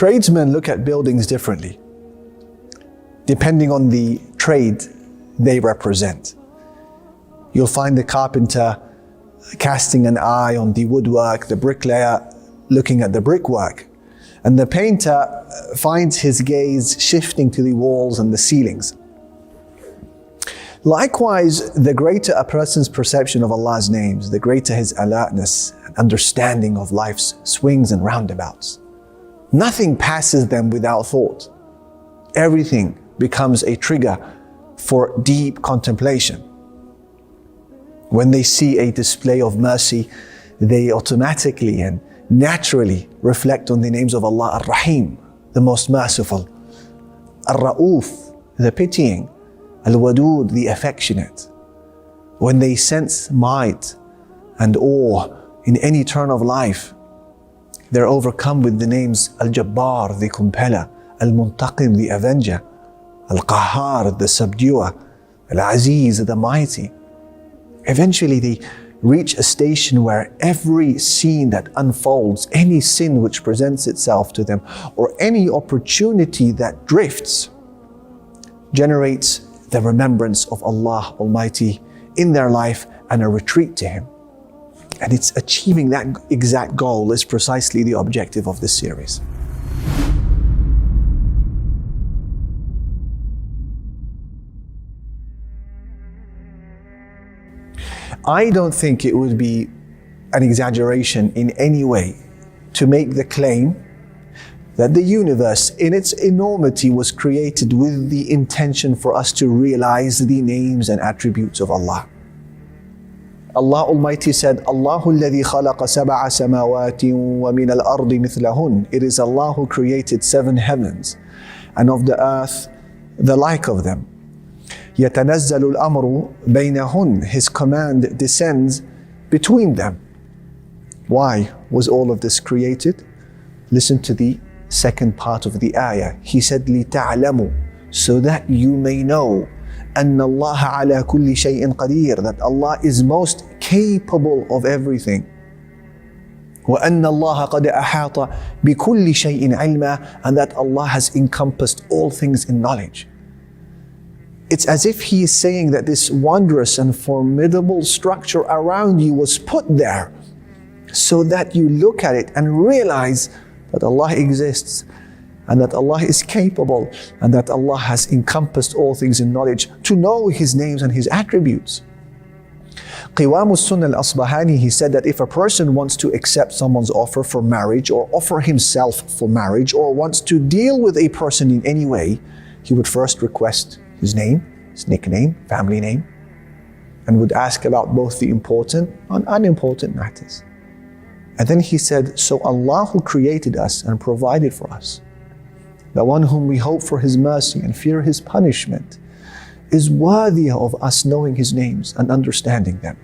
Tradesmen look at buildings differently, depending on the trade they represent. You'll find the carpenter casting an eye on the woodwork, the bricklayer looking at the brickwork, and the painter finds his gaze shifting to the walls and the ceilings. Likewise, the greater a person's perception of Allah's names, the greater his alertness and understanding of life's swings and roundabouts. Nothing passes them without thought. Everything becomes a trigger for deep contemplation. When they see a display of mercy, they automatically and naturally reflect on the names of Allah, Ar-Rahim, the most merciful, Ar-Ra'uf, the pitying, Al-Wadud, the affectionate. When they sense might and awe in any turn of life, they're overcome with the names Al-Jabbar, the compeller, Al-Muntaqim, the avenger, Al-Qahhar, the subduer, Al-Aziz, the mighty. Eventually they reach a station where every scene that unfolds, any sin which presents itself to them, or any opportunity that drifts, generates the remembrance of Allah Almighty in their life and a retreat to Him. And it's achieving that exact goal is precisely the objective of this series. I don't think it would be an exaggeration in any way to make the claim that the universe in its enormity was created with the intention for us to realize the names and attributes of Allah. Allah Almighty said, Allahu alladhi khalaqa sab'a samawati wa min al-ardi mithlahun. It is Allah who created 7 heavens, and of the earth the like of them. يَتَنَزَّلُ الْأَمْرُ بَيْنَهُنْ. His command descends between them. Why was all of this created? Listen to the second part of the ayah. He said, لِتَعْلَمُوا, so that you may know, أَنَّ اللَّهَ عَلَى كُلِّ شَيْءٍ قَدِيرٌ, that Allah is most capable of everything. وَأَنَّ اللَّهَ قَدْ أَحَاطَ بِكُلِّ شَيْءٍ عِلْمًا, and that Allah has encompassed all things in knowledge. It's as if He is saying that this wondrous and formidable structure around you was put there so that you look at it and realize that Allah exists and that Allah is capable and that Allah has encompassed all things in knowledge to know His names and His attributes. Qiwam as-Sunnah al-Asbahani, he said that if a person wants to accept someone's offer for marriage or offer himself for marriage or wants to deal with a person in any way, he would first request his name, his nickname, family name, and would ask about both the important and unimportant matters. And then he said, so Allah who created us and provided for us, the one whom we hope for His mercy and fear His punishment, is worthy of us knowing His names and understanding them.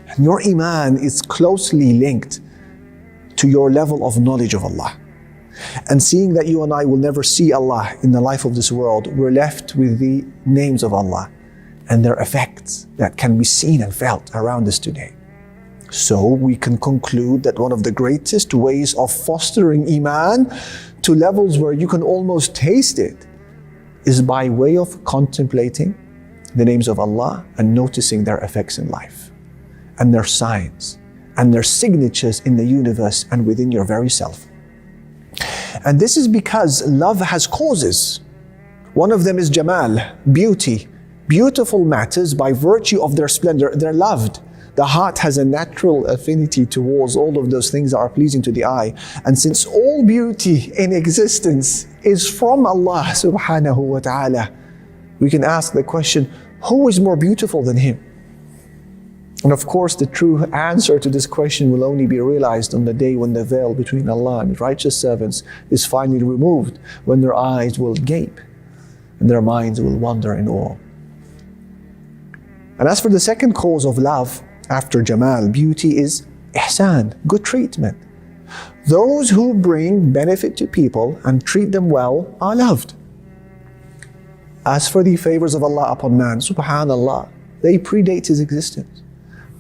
And your iman is closely linked to your level of knowledge of Allah. And seeing that you and I will never see Allah in the life of this world, we're left with the names of Allah and their effects that can be seen and felt around us today. So we can conclude that one of the greatest ways of fostering iman to levels where you can almost taste it is by way of contemplating the names of Allah and noticing their effects in life and their signs and their signatures in the universe and within your very self. And this is because love has causes. One of them is Jamal, beauty. Beautiful matters, by virtue of their splendor, they're loved. The heart has a natural affinity towards all of those things that are pleasing to the eye. And since all beauty in existence is from Allah subhanahu wa ta'ala, we can ask the question, who is more beautiful than Him? And of course, the true answer to this question will only be realized on the day when the veil between Allah and His righteous servants is finally removed, when their eyes will gape and their minds will wander in awe. And as for the second cause of love, after Jamal, beauty, is ihsan, good treatment. Those who bring benefit to people and treat them well are loved. As for the favors of Allah upon man, subhanallah, they predate his existence.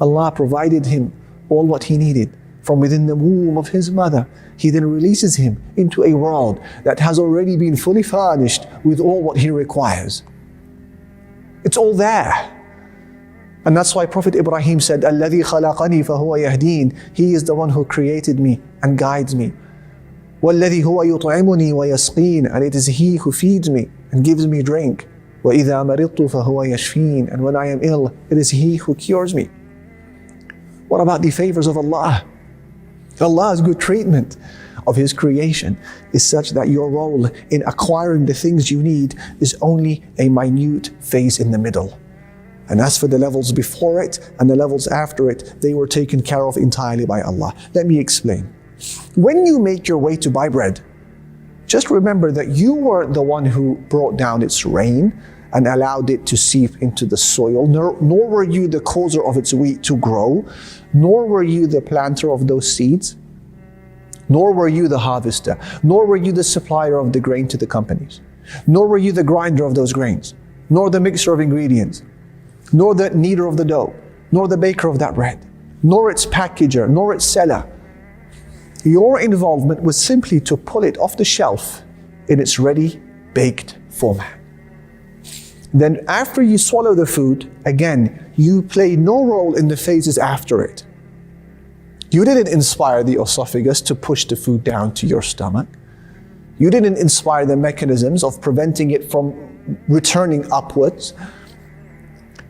Allah provided him all what he needed from within the womb of his mother. He then releases him into a world that has already been fully furnished with all what he requires. It's all there. And that's why Prophet Ibrahim said, الَّذِي خَلَقَنِي فَهُوَ يَهْدِينِ. He is the one who created me and guides me. وَالَّذِي هُوَ يُطْعِمُنِي وَيَسْقِينِ. And it is He who feeds me and gives me drink. وَإِذَا مَرِضْتُ فَهُوَ يَشْفِينِ. And when I am ill, it is He who cures me. What about the favors of Allah? Allah's good treatment of His creation is such that your role in acquiring the things you need is only a minute phase in the middle. And as for the levels before it and the levels after it, they were taken care of entirely by Allah. Let me explain. When you make your way to buy bread, just remember that you were the one who brought down its rain and allowed it to seep into the soil, nor were you the causer of its wheat to grow, nor were you the planter of those seeds, nor were you the harvester, nor were you the supplier of the grain to the companies, nor were you the grinder of those grains, nor the mixer of ingredients, nor the kneader of the dough, nor the baker of that bread, nor its packager, nor its seller. Your involvement was simply to pull it off the shelf in its ready baked format. Then after you swallow the food, again, you play no role in the phases after it. You didn't inspire the esophagus to push the food down to your stomach. You didn't inspire the mechanisms of preventing it from returning upwards.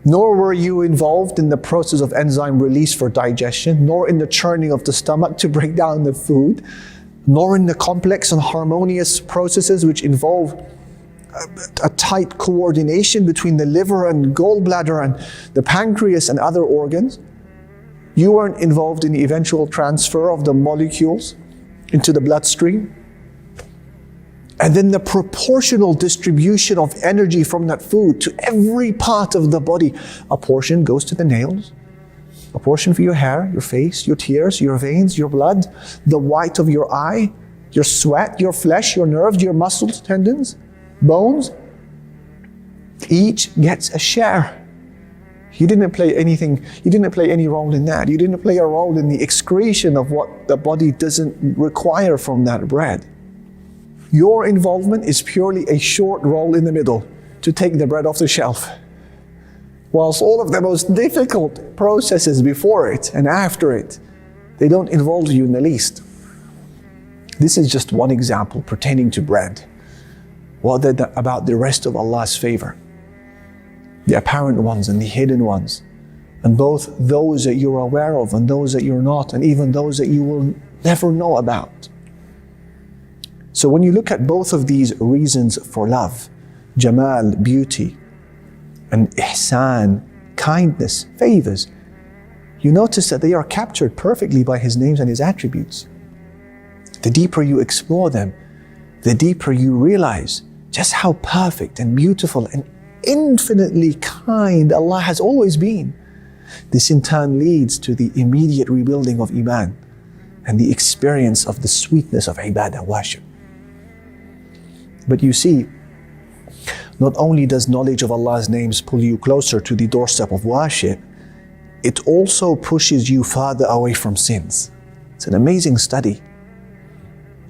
Nor were you involved in the process of enzyme release for digestion, nor in the churning of the stomach to break down the food, nor in the complex and harmonious processes which involve a tight coordination between the liver and gallbladder and the pancreas and other organs. You weren't involved in the eventual transfer of the molecules into the bloodstream. And then the proportional distribution of energy from that food to every part of the body. A portion goes to the nails, a portion for your hair, your face, your tears, your veins, your blood, the white of your eye, your sweat, your flesh, your nerves, your muscles, tendons, bones. Each gets a share. You didn't play any role in that. You didn't play a role in the excretion of what the body doesn't require from that bread. Your involvement is purely a short role in the middle to take the bread off the shelf. Whilst all of the most difficult processes before it and after it, they don't involve you in the least. This is just one example pertaining to bread. What about the rest of Allah's favor? The apparent ones and the hidden ones. And both those that you're aware of and those that you're not, and even those that you will never know about. So when you look at both of these reasons for love, jamal, beauty, and ihsan, kindness, favors, you notice that they are captured perfectly by His names and His attributes. The deeper you explore them, the deeper you realize just how perfect and beautiful and infinitely kind Allah has always been. This in turn leads to the immediate rebuilding of Iman and the experience of the sweetness of ibadah, worship. But you see, not only does knowledge of Allah's names pull you closer to the doorstep of worship, it also pushes you farther away from sins. It's an amazing study.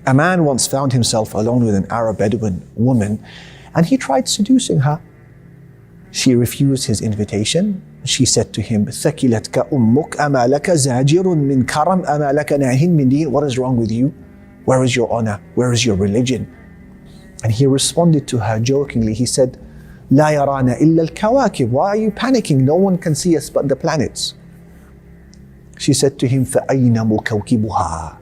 A man once found himself alone with an Arab Bedouin woman, and he tried seducing her. She refused his invitation. She said to him, ثَكِلَتْكَ أُمُّكَ أَمَا لَكَ زَاجِرٌ مِّن كَرَمْ أَمَا لَكَ نَاهٍ مِّن دِينٍ. What is wrong with you? Where is your honor? Where is your religion? And he responded to her jokingly. He said, لَا يَرَانَ إِلَّا الْكَوَاكِبُ. Why are you panicking? No one can see us but the planets. She said to him, فَأَيْنَ مُكَوْكِبُهَا.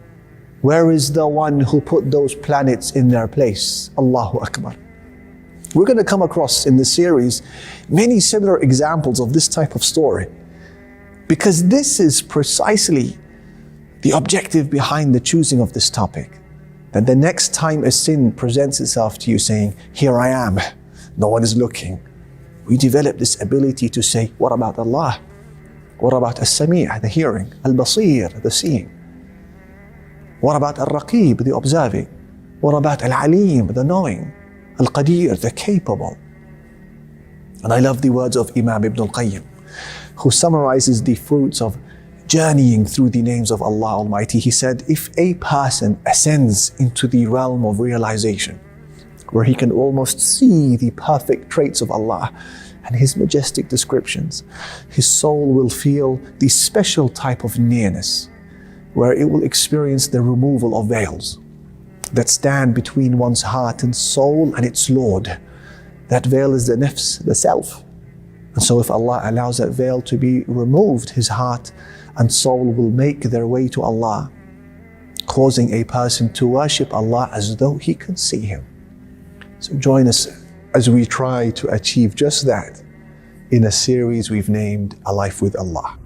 Where is the one who put those planets in their place? Allahu Akbar. We're going to come across in this series many similar examples of this type of story, because this is precisely the objective behind the choosing of this topic. That the next time a sin presents itself to you saying, here I am, no one is looking, we develop this ability to say, what about Allah? What about As-Sami', the hearing, Al-Basir, the seeing? What about Al-Raqib, the observing? What about Al-Alim, the knowing? Al-Qadir, the capable? And I love the words of Imam Ibn al-Qayyim, who summarizes the fruits of journeying through the names of Allah Almighty, he said, if a person ascends into the realm of realization, where he can almost see the perfect traits of Allah and His majestic descriptions, his soul will feel the special type of nearness, where it will experience the removal of veils that stand between one's heart and soul and its Lord. That veil is the nafs, the self. And so if Allah allows that veil to be removed, his heart and soul will make their way to Allah, causing a person to worship Allah as though he can see Him. So join us as we try to achieve just that in a series we've named A Life with Allah.